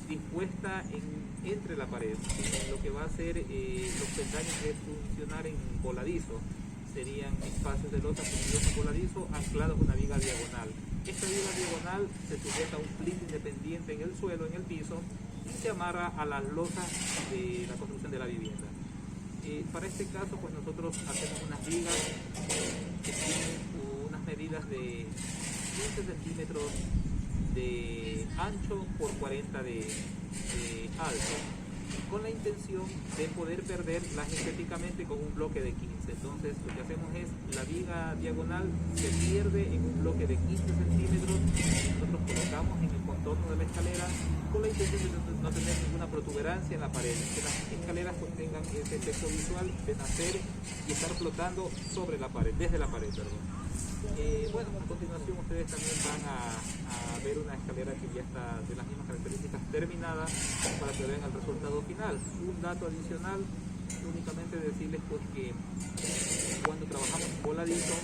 dispuesta entre la pared. Lo que va a hacer los peldaños es funcionar en voladizo. Serían espacios de losa fundidos en voladizo anclados a una viga diagonal. Esta viga diagonal se sujeta a un plito independiente en el suelo, en el piso, y se amarra a las losas de la construcción de la vivienda. Para este caso, pues nosotros hacemos unas vigas que tienen unas medidas de 15 centímetros de ancho por 40 de alto, con la intención de poder perderlas estéticamente con un bloque de 15. Entonces lo que hacemos es, la viga diagonal se pierde en un bloque de 15 centímetros y nosotros colocamos en el contorno de la escalera con la intención de no tener ninguna protuberancia en la pared, que las escaleras pues tengan ese efecto visual de nacer y estar flotando sobre la pared, desde la pared, perdón. Bueno, a continuación ustedes también van a ver una escalera que ya está de las mismas características terminada para que vean el resultado final. Un dato adicional, únicamente decirles pues que cuando trabajamos en voladizo,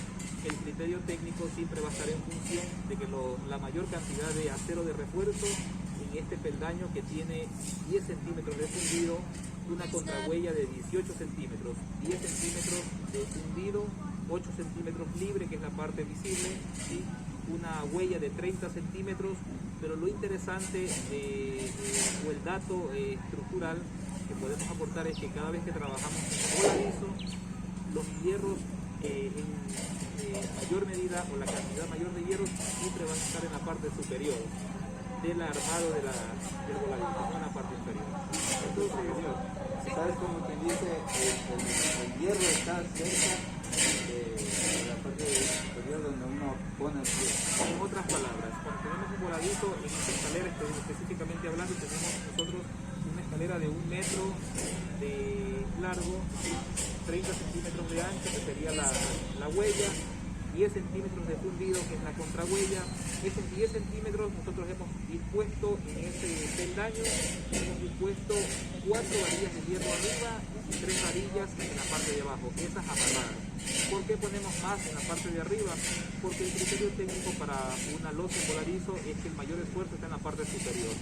el criterio técnico siempre va a estar en función de que la mayor cantidad de acero de refuerzo en este peldaño, que tiene 10 centímetros de fundido, una contrahuella de 18 centímetros, 10 centímetros de fundido, 8 centímetros libre, que es la parte visible, y una huella de 30 centímetros, pero lo interesante o el dato estructural que podemos aportar es que cada vez que trabajamos en voladizo, los hierros en mayor medida, o la cantidad mayor de hierros, siempre van a estar en la parte superior del armado del voladizo, no en la parte inferior. Entonces, ¿sabes cómo quien dice? El hierro está cerca de la parte superior donde uno pone el pie. En otras palabras, cuando tenemos un voladizo, en esta escalera específicamente hablando, tenemos nosotros una escalera de 1 metro de largo, 30 centímetros de ancho, que sería la huella, 10 centímetros de fundido, que es la contrahuella. Esos 10 centímetros nosotros hemos dispuesto en ese peldaño, hemos dispuesto 4 varillas de hierro arriba y 3 varillas en la parte de abajo, esas amarradas. ¿Por qué ponemos más en la parte de arriba? Porque el criterio técnico para una losa en voladizo es que el mayor esfuerzo está en la parte superior.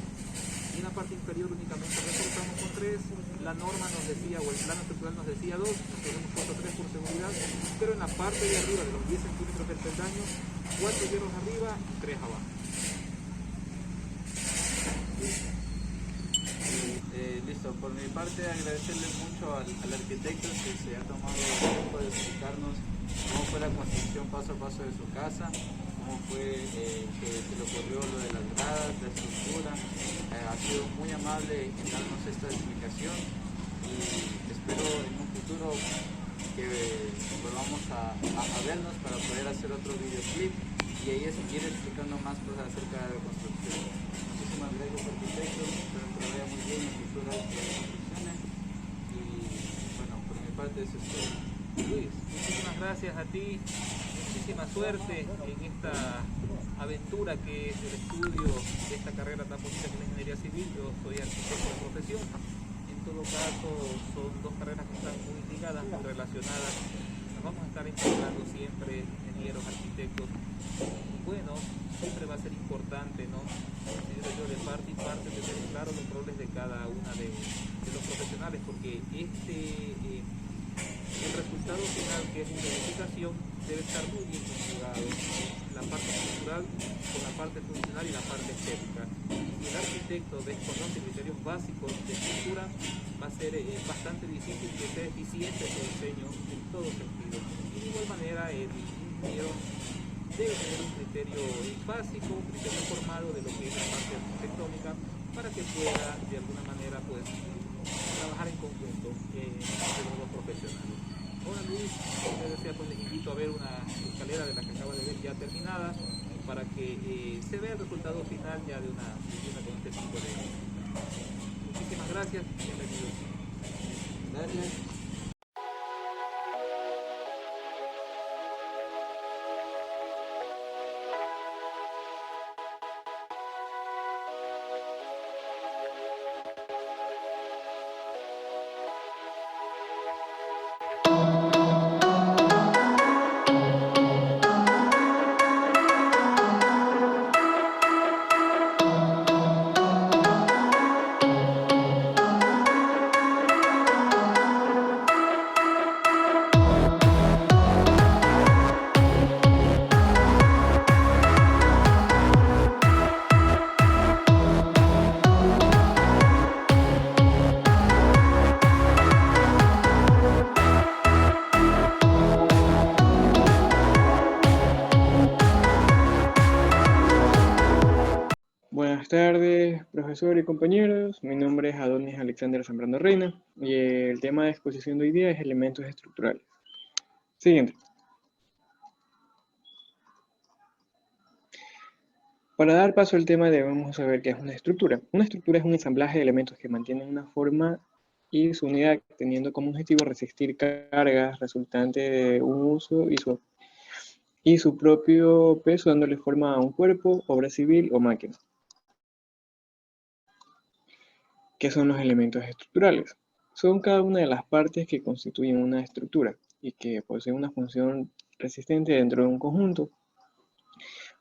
Y en la parte inferior únicamente reforzamos con 3, la norma nos decía, o el plano estructural nos decía 2, nosotros hemos puesto 3 por seguridad, pero en la parte de arriba de los 10 centímetros del peldaño, 4 hierros arriba y 3 abajo. Listo, por mi parte agradecerle mucho al arquitecto que se ha tomado el tiempo de explicarnos cómo fue la construcción paso a paso de su casa, cómo fue que se le ocurrió lo de las gradas, la estructura, así sido muy amable en darnos esta explicación y espero en un futuro que volvamos a vernos para poder hacer otro videoclip y ahí seguir explicando más cosas acerca de la construcción. Muchísimas gracias, arquitecto, espero que lo vaya muy bien en futuras construcciones y bueno, por mi parte eso es todo. Luis, muchísimas gracias a ti, muchísima suerte en esta aventura que es el estudio de esta carrera tan bonita que es la ingeniería civil. Yo soy arquitecto de profesión. En todo caso, son dos carreras que están muy ligadas, muy relacionadas. Nos vamos a estar encontrando siempre ingenieros, arquitectos. Bueno, siempre va a ser importante, ¿no? Considero yo de parte y parte tener claro los roles de cada una de los profesionales, porque el resultado final, que es una edificación, debe estar muy bien conjugado, la parte estructural con la parte funcional y la parte estética. Si el arquitecto desconoce criterios básicos de estructura, va a ser bastante difícil que sea eficiente su diseño en todo sentido. Y de igual manera, el ingeniero debe tener un criterio básico, un criterio formado de lo que es la parte arquitectónica, para que pueda de alguna manera pues trabajar en conjunto entre los dos profesionales. Ahora Luis, si usted desea, pues les invito a ver una escalera de la que acaba de ver ya terminada, para que se vea el resultado final ya de una vivienda con este tipo de... Muchísimas gracias, bienvenidos. Gracias. Buenas tardes, profesor y compañeros. Mi nombre es Adonis Alexander Zambrano Reina y el tema de exposición de hoy día es elementos estructurales. Siguiente. Para dar paso al tema debemos saber qué es una estructura. Una estructura es un ensamblaje de elementos que mantienen una forma y su unidad, teniendo como objetivo resistir cargas resultantes de un uso y su propio peso, dándole forma a un cuerpo, obra civil o máquina. ¿Qué son los elementos estructurales? Son cada una de las partes que constituyen una estructura y que poseen una función resistente dentro de un conjunto.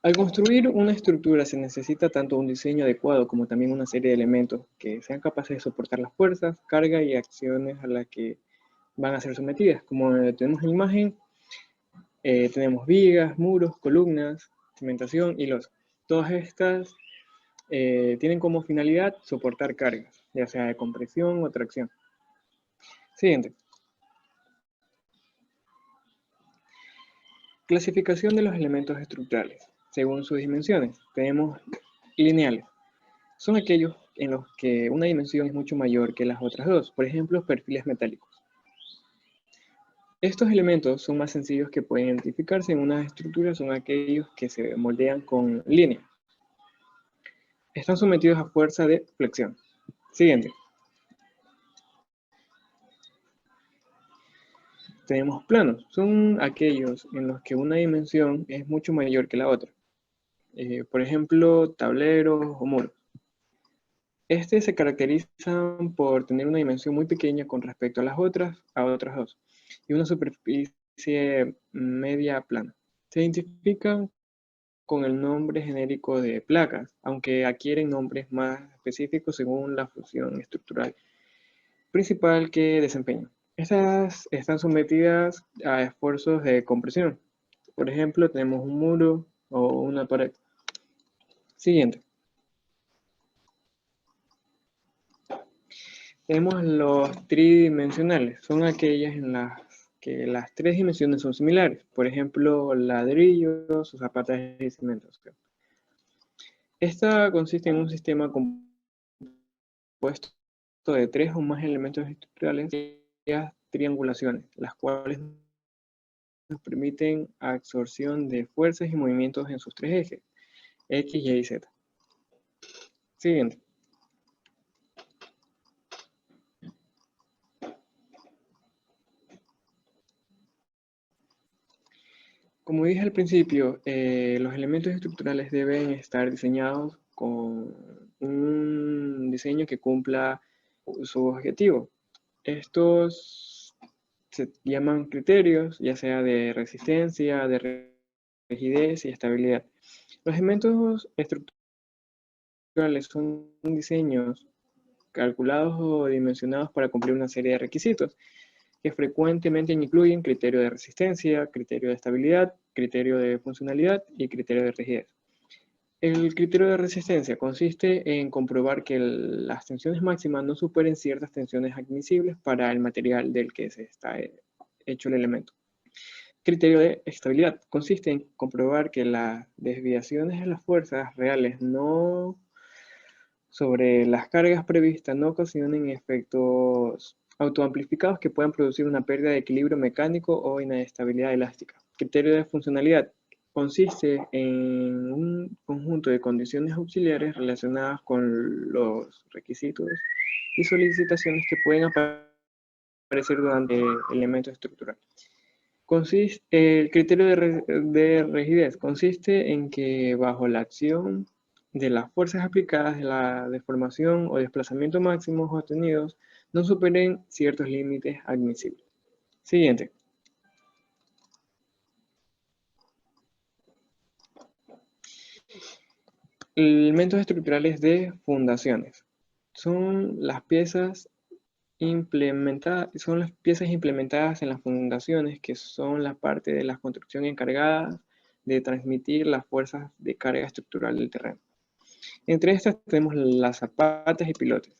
Al construir una estructura se necesita tanto un diseño adecuado como también una serie de elementos que sean capaces de soportar las fuerzas, carga y acciones a las que van a ser sometidas. Como tenemos en la imagen, tenemos vigas, muros, columnas, cimentación y losa. Todas estas tienen como finalidad soportar cargas, ya sea de compresión o tracción. Siguiente. Clasificación de los elementos estructurales. Según sus dimensiones, tenemos lineales. Son aquellos en los que una dimensión es mucho mayor que las otras dos, por ejemplo, perfiles metálicos. Estos elementos son más sencillos que pueden identificarse en una estructura, son aquellos que se moldean con línea. Están sometidos a fuerza de flexión. Siguiente. Tenemos planos. Son aquellos en los que una dimensión es mucho mayor que la otra. Por ejemplo, tableros o muros. Este se caracterizan por tener una dimensión muy pequeña con respecto a las otras dos, y una superficie media plana. Se identifican con el nombre genérico de placas, aunque adquieren nombres más específicos según la función estructural principal que desempeñan. Estas están sometidas a esfuerzos de compresión. Por ejemplo, tenemos un muro o una pared. Siguiente. Tenemos los tridimensionales. Son aquellas en las que las tres dimensiones son similares. Por ejemplo, ladrillos o zapatas de cemento. Esta consiste en un sistema compuesto compuesto de 3 o más elementos estructurales, triangulaciones, las cuales nos permiten absorción de fuerzas y movimientos en sus 3 ejes, X, Y y Z. Siguiente. Como dije al principio, los elementos estructurales deben estar diseñados con un diseño que cumpla su objetivo. Estos se llaman criterios, ya sea de resistencia, de rigidez y estabilidad. Los elementos estructurales son diseños calculados o dimensionados para cumplir una serie de requisitos que frecuentemente incluyen criterio de resistencia, criterio de estabilidad, criterio de funcionalidad y criterio de rigidez. El criterio de resistencia consiste en comprobar que las tensiones máximas no superen ciertas tensiones admisibles para el material del que se está hecho el elemento. Criterio de estabilidad consiste en comprobar que las desviaciones de las fuerzas reales no sobre las cargas previstas no ocasionen efectos autoamplificados que puedan producir una pérdida de equilibrio mecánico o inestabilidad elástica. Criterio de funcionalidad consiste en un conjunto de condiciones auxiliares relacionadas con los requisitos y solicitaciones que pueden aparecer durante el elemento estructural. El criterio de rigidez consiste en que bajo la acción de las fuerzas aplicadas de la deformación o desplazamiento máximos obtenidos no superen ciertos límites admisibles. Siguiente. Elementos estructurales de fundaciones. Son las piezas implementadas en las fundaciones, que son la parte de la construcción encargada de transmitir las fuerzas de carga estructural del terreno. Entre estas tenemos las zapatas y pilotes.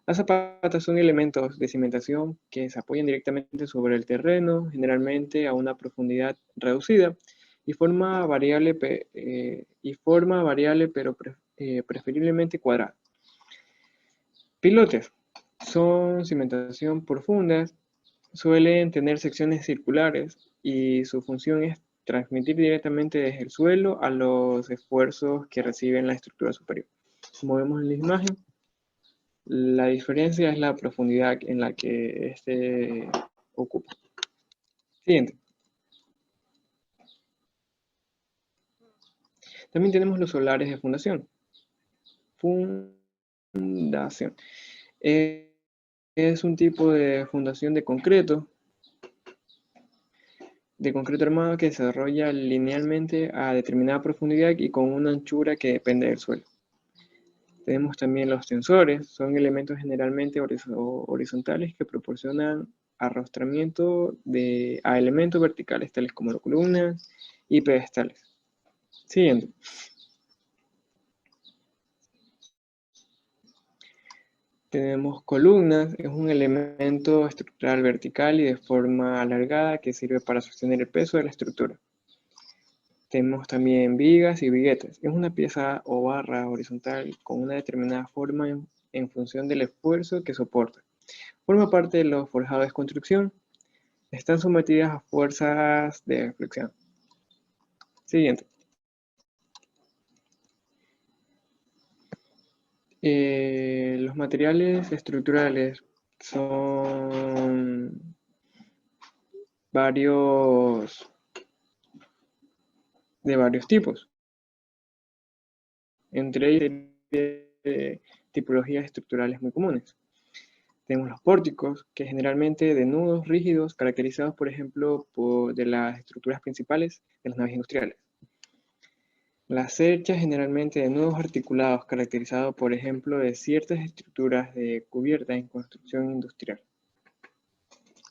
Las zapatas son elementos de cimentación que se apoyan directamente sobre el terreno, generalmente a una profundidad reducida, y forma variable pero preferiblemente cuadrada. Pilotes son cimentación profundas, suelen tener secciones circulares y su función es transmitir directamente desde el suelo a los esfuerzos que reciben la estructura superior. Como vemos en la imagen, la diferencia es la profundidad en la que este ocupa. Siguiente. También tenemos los solares de fundación. Fundación. Es un tipo de fundación de concreto armado que se desarrolla linealmente a determinada profundidad y con una anchura que depende del suelo. Tenemos también los tensores, son elementos generalmente horizontales que proporcionan arrastramiento a elementos verticales tales como columnas y pedestales. Siguiente. Tenemos columnas, es un elemento estructural vertical y de forma alargada que sirve para sostener el peso de la estructura. Tenemos también vigas y viguetas. Es una pieza o barra horizontal con una determinada forma en función del esfuerzo que soporta. Forma parte de los forjados de construcción. Están sometidas a fuerzas de flexión. Siguiente. Los materiales estructurales son de varios tipos. Entre ellos, tipologías estructurales muy comunes. Tenemos los pórticos, que generalmente de nudos rígidos, caracterizados, por ejemplo, de las estructuras principales de las naves industriales. Las cerchas, generalmente de nudos articulados, caracterizados, por ejemplo, de ciertas estructuras de cubierta en construcción industrial.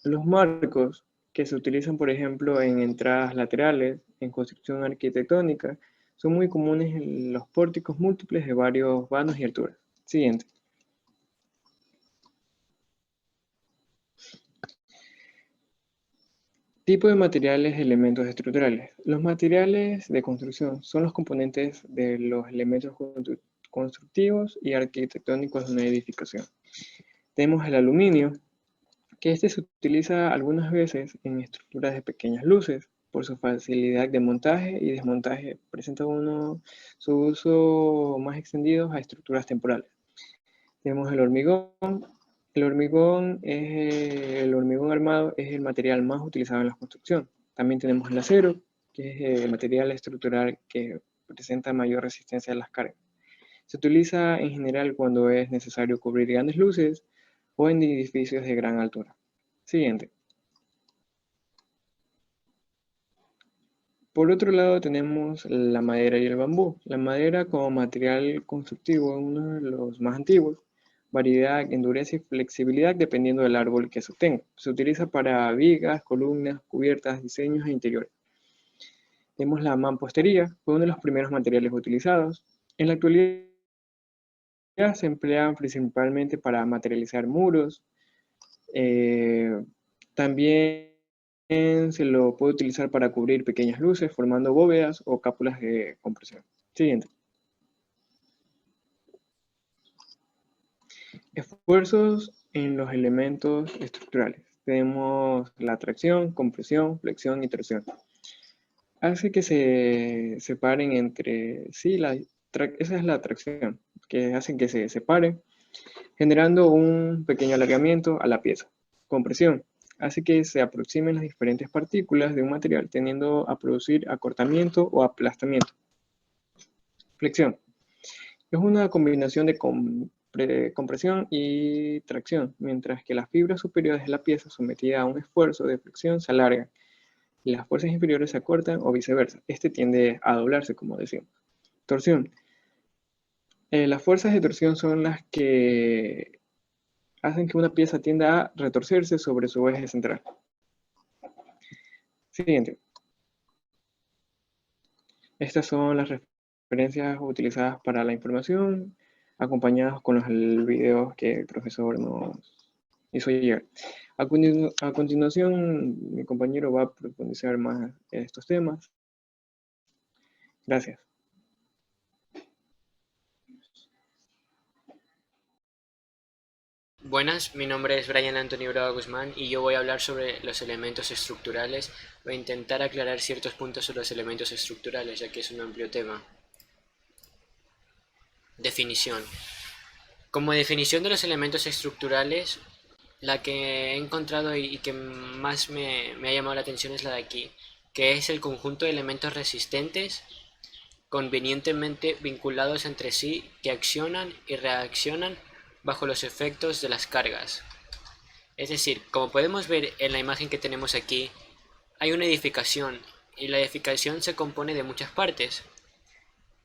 Los marcos, que se utilizan, por ejemplo, en entradas laterales, en construcción arquitectónica, son muy comunes en los pórticos múltiples de varios vanos y alturas. Siguiente. Tipo de materiales y elementos estructurales. Los materiales de construcción son los componentes de los elementos constructivos y arquitectónicos de una edificación. Tenemos el aluminio, que este se utiliza algunas veces en estructuras de pequeñas luces por su facilidad de montaje y desmontaje. Presenta su uso más extendido a estructuras temporales. Tenemos el hormigón. El hormigón armado es el material más utilizado en la construcción. También tenemos el acero, que es el material estructural que presenta mayor resistencia a las cargas. Se utiliza en general cuando es necesario cubrir grandes luces o en edificios de gran altura. Siguiente. Por otro lado tenemos la madera y el bambú. La madera como material constructivo es uno de los más antiguos. Variedad, endurece y flexibilidad dependiendo del árbol que se obtenga. Se utiliza para vigas, columnas, cubiertas, diseños e interiores. Tenemos la mampostería, fue uno de los primeros materiales utilizados. En la actualidad se emplean principalmente para materializar muros. También se lo puede utilizar para cubrir pequeñas luces, formando bóvedas o cápulas de compresión. Siguiente. Esfuerzos en los elementos estructurales. Tenemos la tracción, compresión, flexión y torsión. Hace que se separen entre sí, esa es la tracción, que hace que se separen, generando un pequeño alargamiento a la pieza. Compresión hace que se aproximen las diferentes partículas de un material, tendiendo a producir acortamiento o aplastamiento. Flexión es una combinación de compresión y tracción, mientras que las fibras superiores de la pieza sometida a un esfuerzo de flexión se alargan y las fuerzas inferiores se acortan o viceversa. Este tiende a doblarse, como decimos. Torsión. Las fuerzas de torsión son las que hacen que una pieza tienda a retorcerse sobre su eje central. Siguiente. Estas son las referencias utilizadas para la información, acompañadas con los videos que el profesor nos hizo llegar. A continuación, mi compañero va a profundizar más en estos temas. Gracias. Buenas, mi nombre es Brian Antonio Bravo Guzmán y yo voy a hablar sobre los elementos estructurales. Voy a intentar aclarar ciertos puntos sobre los elementos estructurales, ya que es un amplio tema. Definición. Como definición de los elementos estructurales, la que he encontrado y que más me ha llamado la atención es la de aquí, que es el conjunto de elementos resistentes convenientemente vinculados entre sí que accionan y reaccionan bajo los efectos de las cargas. Es decir, como podemos ver en la imagen que tenemos aquí, hay una edificación y la edificación se compone de muchas partes.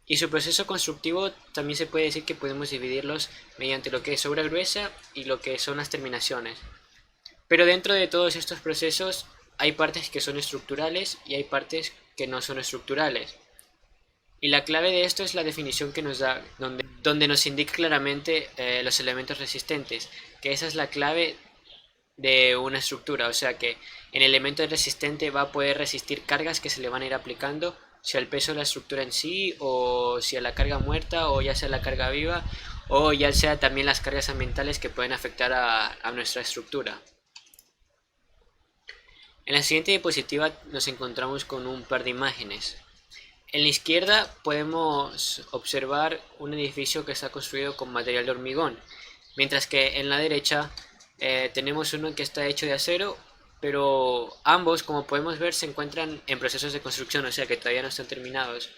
Y su proceso constructivo también se puede decir que podemos dividirlos mediante lo que es obra gruesa y lo que son las terminaciones. Pero dentro de todos estos procesos hay partes que son estructurales y hay partes que no son estructurales. Y la clave de esto es la definición que nos da, donde nos indica claramente los elementos resistentes, que esa es la clave de una estructura, o sea que el elemento resistente va a poder resistir cargas que se le van a ir aplicando, sea el peso de la estructura en sí, o sea la carga muerta, o ya sea la carga viva, o ya sea también las cargas ambientales que pueden afectar a nuestra estructura. En la siguiente diapositiva nos encontramos con un par de imágenes. En la izquierda podemos observar un edificio que está construido con material de hormigón, mientras que en la derecha tenemos uno que está hecho de acero, pero ambos, como podemos ver, se encuentran en procesos de construcción, o sea que todavía no están terminados.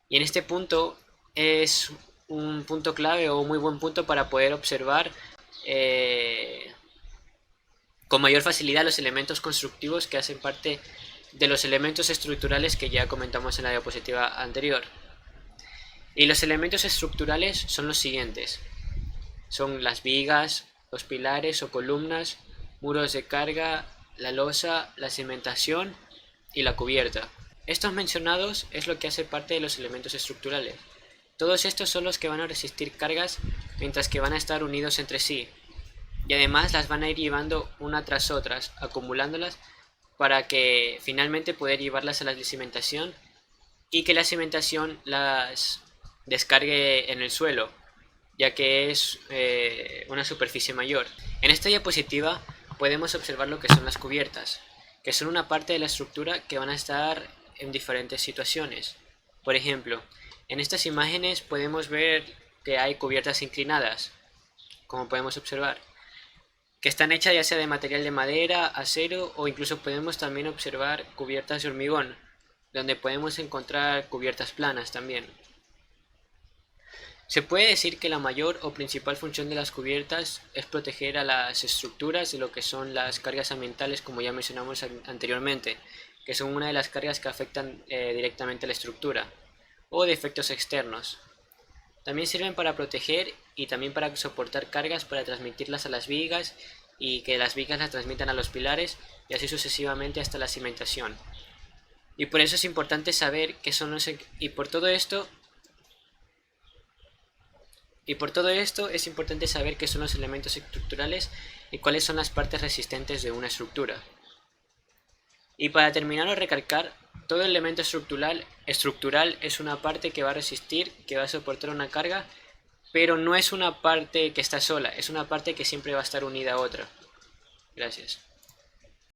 Y en este punto es un punto clave o un muy buen punto para poder observar con mayor facilidad los elementos constructivos que hacen parte de los elementos estructurales que ya comentamos en la diapositiva anterior. Y los elementos estructurales son los siguientes. Son las vigas, los pilares o columnas, muros de carga, la losa, la cimentación y la cubierta. Estos mencionados es lo que hace parte de los elementos estructurales. Todos estos son los que van a resistir cargas mientras que van a estar unidos entre sí. Y además las van a ir llevando una tras otras, acumulándolas para que finalmente poder llevarlas a la cimentación y que la cimentación las descargue en el suelo, ya que es una superficie mayor. En esta diapositiva podemos observar lo que son las cubiertas, que son una parte de la estructura que van a estar en diferentes situaciones. Por ejemplo, en estas imágenes podemos ver que hay cubiertas inclinadas, como podemos observar, que están hechas ya sea de material de madera, acero, o incluso podemos también observar cubiertas de hormigón, donde podemos encontrar cubiertas planas también. Se puede decir que la mayor o principal función de las cubiertas es proteger a las estructuras de lo que son las cargas ambientales, como ya mencionamos anteriormente, que son una de las cargas que afectan directamente a la estructura, o de efectos externos. También sirven para proteger y también para soportar cargas, para transmitirlas a las vigas y que las vigas las transmitan a los pilares y así sucesivamente hasta la cimentación. Y por eso es importante saber qué son los... Y por todo esto es importante saber qué son los elementos estructurales y cuáles son las partes resistentes de una estructura. Y para terminar o recalcar, todo elemento estructural es una parte que va a resistir, que va a soportar una carga, pero no es una parte que está sola, es una parte que siempre va a estar unida a otra. Gracias.